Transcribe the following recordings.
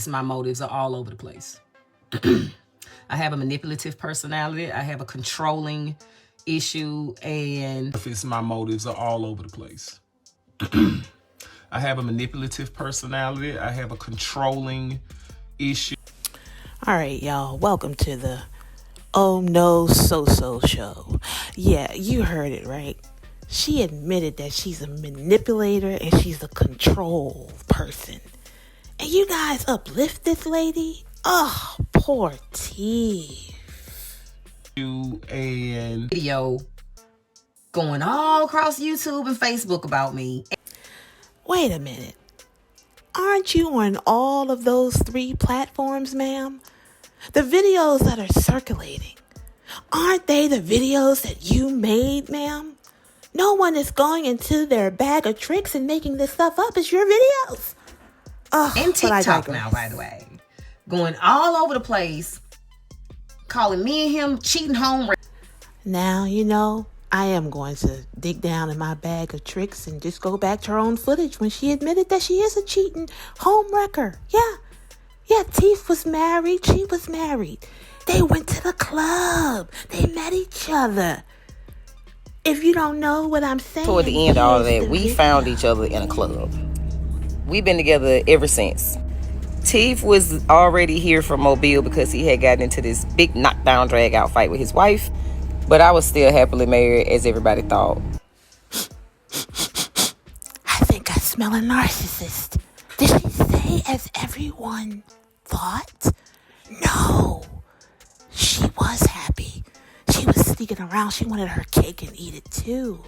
My motives are all over the place. I have a manipulative personality. I have a controlling issue, and my motives are all over the place. I have a manipulative personality. I have a controlling issue. All right, y'all. Welcome to the Oh No SoSo show. Yeah, you heard it right. She admitted that she's a manipulator and she's a control person. And you guys uplift this lady? Oh, poor T. And video going all across YouTube and Facebook about me. Wait a minute. Aren't you on all of those 3 platforms, ma'am? The videos that are circulating, aren't they the videos that you made, ma'am? No one is going into their bag of tricks and making this stuff up. It's your videos. Oh, and TikTok now, by the way. Going all over the place, calling me and him cheating home. Now, you know, I am going to dig down in my bag of tricks and just go back to her own footage when she admitted that she is a cheating home wrecker. Yeah, Teef was married. She was married. They went to the club. They met each other. If you don't know what I'm saying. Toward the end of all of that, we found each other in a club. We've been together ever since. Teef was already here from Mobile because he had gotten into this big knockdown, drag out fight with his wife. But I was still happily married, as everybody thought. I think I smell a narcissist. Did she say as everyone thought? No. She was happy. She was sneaking around. She wanted her cake and eat it too.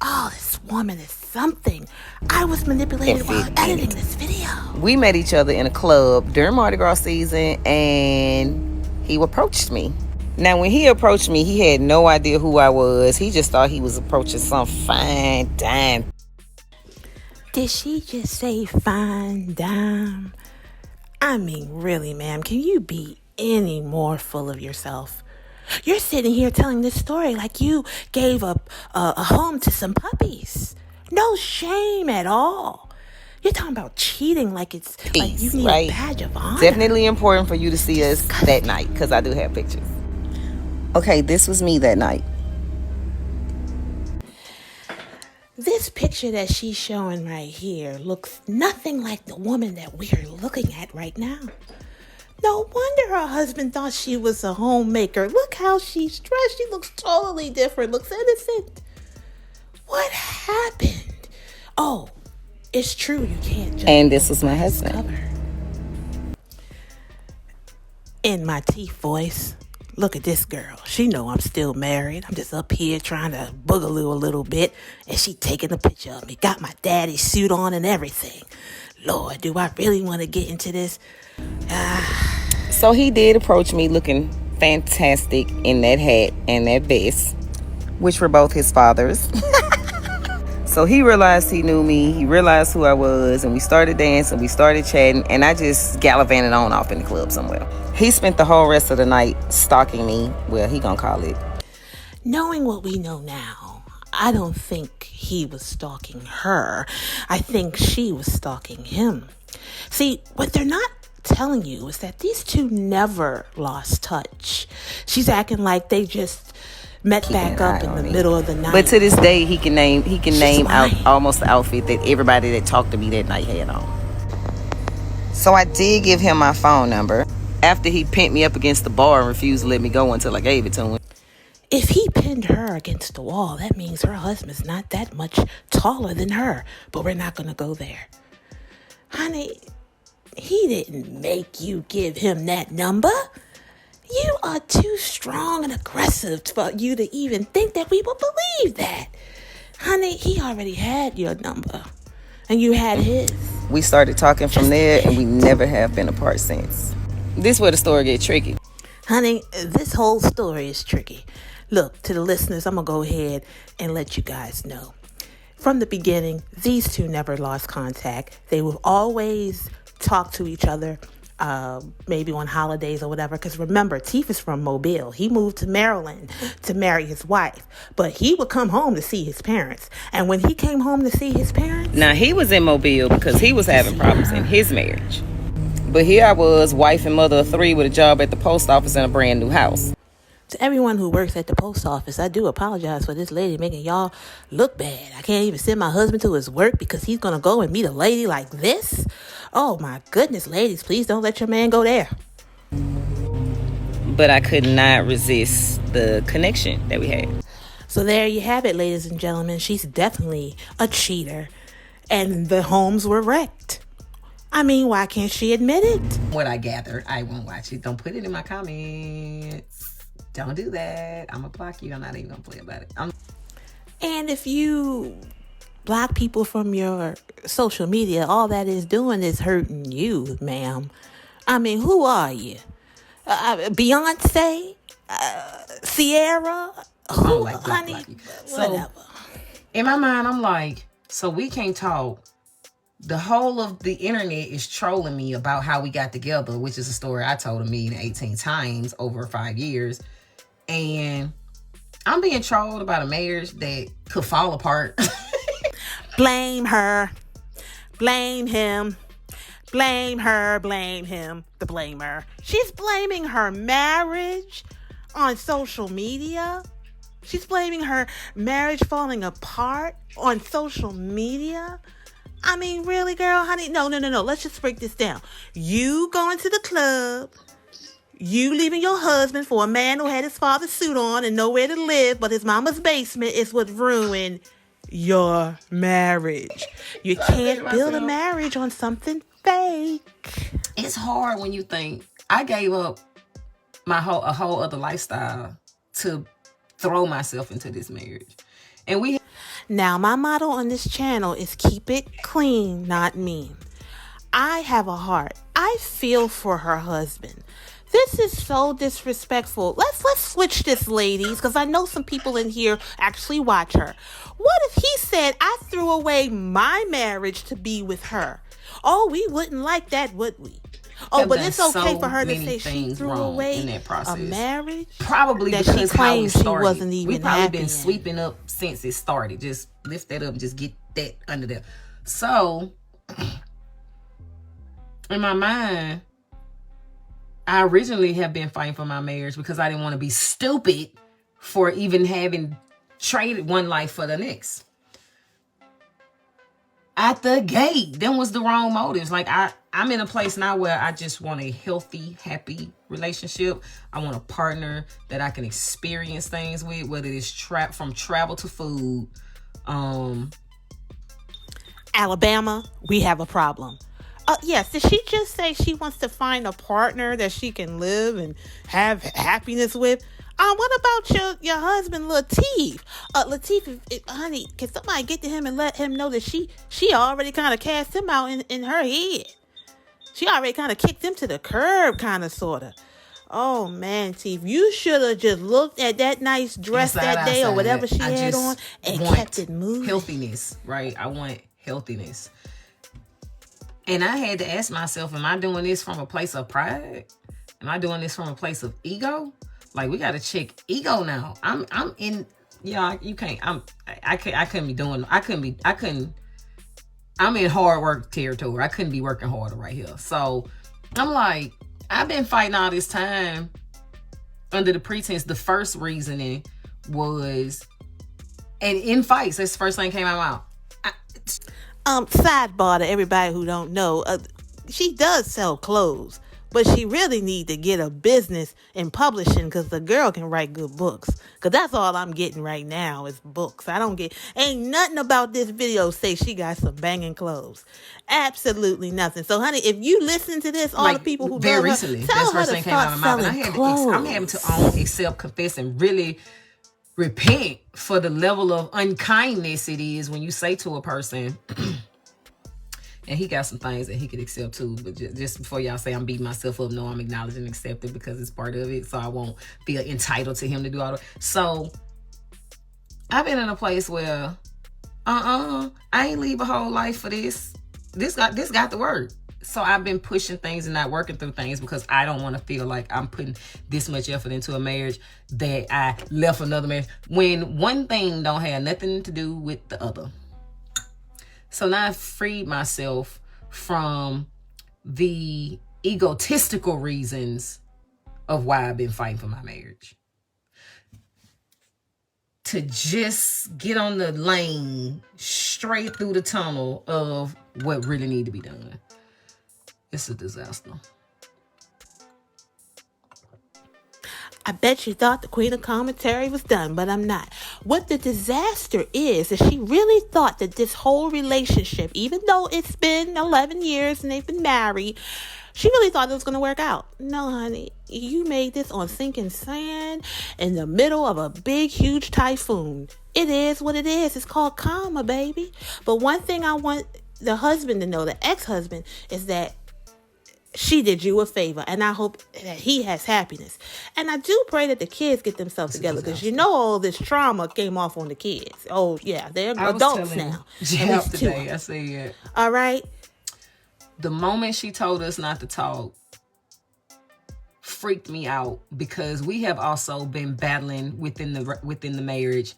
Oh, this woman is something. I was manipulated while editing this video. We met each other in a club during Mardi Gras season, and he approached me. Now, when he approached me, he had no idea who I was. He just thought he was approaching some fine dime. Did she just say fine dime? I mean, really, ma'am, can you be any more full of yourself? You're sitting here telling this story like you gave up a home to some puppies. No shame at all. You're talking about cheating like it's Peace, like you need right? A badge of honor. Definitely important for you to see us that night, because I do have pictures. Okay, this was me that night. This picture that she's showing right here looks nothing like the woman that we are looking at right now. No wonder her husband thought she was a homemaker. Look how she's dressed. She looks totally different. Looks innocent. What happened? Oh, it's true. You can't judge. And this was my husband. Cover. In my Teef voice, look at this girl. She know I'm still married. I'm just up here trying to boogaloo a little bit. And she taking a picture of me. Got my daddy's suit on and everything. Lord, do I really want to get into this? So he did approach me looking fantastic in that hat and that vest, which were both his father's. So he realized he knew me. He realized who I was, and we started dancing. We started chatting, and I just gallivanted on off in the club somewhere. He spent the whole rest of the night stalking me. Well, he gonna call it. Knowing what we know now, I don't think he was stalking her. I think she was stalking him. See, what they're not telling you is that these two never lost touch. She's acting like they just met back up in the middle of the night. But to this day, he can name out almost the outfit that everybody that talked to me that night had on. So I did give him my phone number after he pinned me up against the bar and refused to let me go until I gave it to him. If he pinned her against the wall, that means her husband's not that much taller than her. But we're not going to go there. Honey, he didn't make you give him that number. You are too strong and aggressive for you to even think that we will believe that. Honey, he already had your number. And you had his. We started talking from there, and we never have been apart since. This is where the story gets tricky. Honey, this whole story is tricky. Look, to the listeners, I'm going to go ahead and let you guys know. From the beginning, these two never lost contact. They will always talk to each other, maybe on holidays or whatever. Because remember, Teef is from Mobile. He moved to Maryland to marry his wife. But he would come home to see his parents. And when he came home to see his parents... Now, he was in Mobile because he was having problems in his marriage. But here I was, wife and mother of 3 with a job at the post office and a brand new house. To everyone who works at the post office, I do apologize for this lady making y'all look bad. I can't even send my husband to his work because he's going to go and meet a lady like this. Oh my goodness, ladies, please don't let your man go there. But I could not resist the connection that we had. So there you have it, ladies and gentlemen. She's definitely a cheater. And the homes were wrecked. I mean, why can't she admit it? What I gather, I won't watch it. Don't put it in my comments. Don't do that. I'm going to block you. I'm not even going to play about it. And if you block people from your social media, all that is doing is hurting you, ma'am. I mean, who are you? Beyonce? Sierra? Who, like honey? Whatever. In my mind, I'm like, so we can't talk. The whole of the internet is trolling me about how we got together, which is a story I told 1,018 times over 5 years. And I'm being trolled about a marriage that could fall apart. Blame her. Blame him. Blame her. Blame him. The blamer. She's blaming her marriage on social media. She's blaming her marriage falling apart on social media. I mean, really, girl, honey? No. Let's just break this down. You going to the club, you leaving your husband for a man who had his father's suit on and nowhere to live but his mama's basement is what ruined your marriage. You can't build a marriage on something fake. It's hard when you think I gave up a whole other lifestyle to throw myself into this marriage. And now, my motto on this channel is keep it clean, not mean. I have a heart. I feel for her husband. This is so disrespectful. Let's switch this, ladies, because I know some people in here actually watch her. What if he said, I threw away my marriage to be with her? Oh, we wouldn't like that, would we? Oh, but it's okay for her to say she threw away in that process. A marriage? Probably that because she claims how it she wasn't even we probably happy been sweeping up since it started. Just lift that up and just get that under there. So, in my mind, I originally have been fighting for my marriage because I didn't want to be stupid for even having traded one life for the next. At the gate, them was the wrong motives. Like I'm in a place now where I just want a healthy, happy relationship. I want a partner that I can experience things with, whether it's from travel to food. Alabama, we have a problem. Yes, did she just say she wants to find a partner that she can live and have happiness with? What about your husband, Lateef? Lateef, honey, can somebody get to him and let him know that she already kind of cast him out in her head? She already kind of kicked him to the curb, kind of, sort of. Oh, man, Teef, you should have just looked at that nice dress that day or whatever she had on and kept it moving. Healthiness, right? I want healthiness. And I had to ask myself, am I doing this from a place of pride? Am I doing this from a place of ego? Like, we got to check ego now. I'm in, you can't, I couldn't be doing, I'm in hard work territory. I couldn't be working harder right here. So I'm like, I've been fighting all this time under the pretense. The first reasoning was, and in fights, that's the first thing came out of my mouth. Sidebar to everybody who don't know, she does sell clothes. But she really need to get a business in publishing because the girl can write good books. Because that's all I'm getting right now is books. Ain't nothing about this video say she got some banging clothes. Absolutely nothing. So, honey, if you listen to this, all the people who very love recently, her, tell her first to thing came out of my mouth. I'm having to own, accept, confess, and really repent for the level of unkindness it is when you say to a person... And he got some things that he could accept too. But just before y'all say I'm beating myself up, no, I'm acknowledging and accepting because it's part of it. So I won't feel entitled to him to do all that. So I've been in a place where, I ain't leave a whole life for this. This got to work. So I've been pushing things and not working through things because I don't want to feel like I'm putting this much effort into a marriage that I left another marriage when one thing don't have nothing to do with the other. So now I've freed myself from the egotistical reasons of why I've been fighting for my marriage. To just get on the lane straight through the tunnel of what really need to be done. It's a disaster. I bet you thought the Queen of Commentary was done, but I'm not. What the disaster is she really thought that this whole relationship, even though it's been 11 years and they've been married, she really thought it was going to work out. No, honey, you made this on sinking sand in the middle of a big, huge typhoon. It is what it is. It's called karma, baby. But one thing I want the husband to know, the ex-husband, is that she did you a favor, and I hope that he has happiness. And I do pray that the kids get themselves together, because you know all this trauma came off on the kids. Oh, yeah, they're adults now. Jeff today, I said, all right. The moment she told us not to talk freaked me out, because we have also been battling within the marriage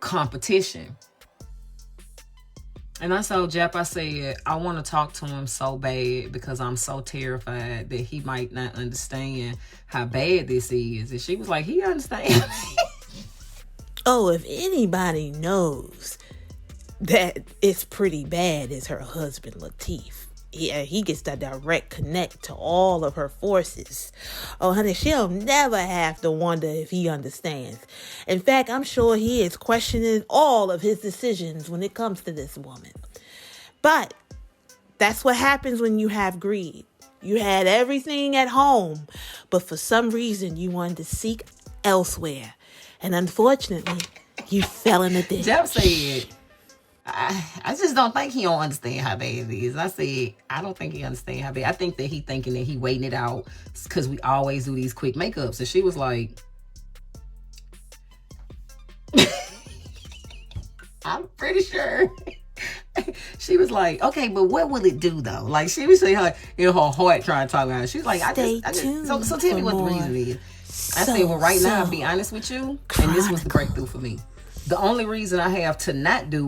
competition. And I told Jeff, I said, I want to talk to him so bad, because I'm so terrified that he might not understand how bad this is. And she was like, he understands. Oh, if anybody knows that it's pretty bad, it's her husband, Lateef. Yeah, he gets that direct connect to all of her forces. Oh, honey, she'll never have to wonder if he understands. In fact, I'm sure he is questioning all of his decisions when it comes to this woman. But that's what happens when you have greed. You had everything at home, but for some reason you wanted to seek elsewhere. And unfortunately, you fell in the ditch. Jeff said, I just don't think he don't understand how bad it is. I said, I don't think he understand how bad. I think that he thinking that he waiting it out because we always do these quick makeups. And she was like, I'm pretty sure. She was like, okay, but what will it do though? Like, she was saying her in her heart trying to talk about it. She's like, so tell me what the reason is. I said, well, right now, I'll be honest with you, and this was the breakthrough for me. The only reason I have to not do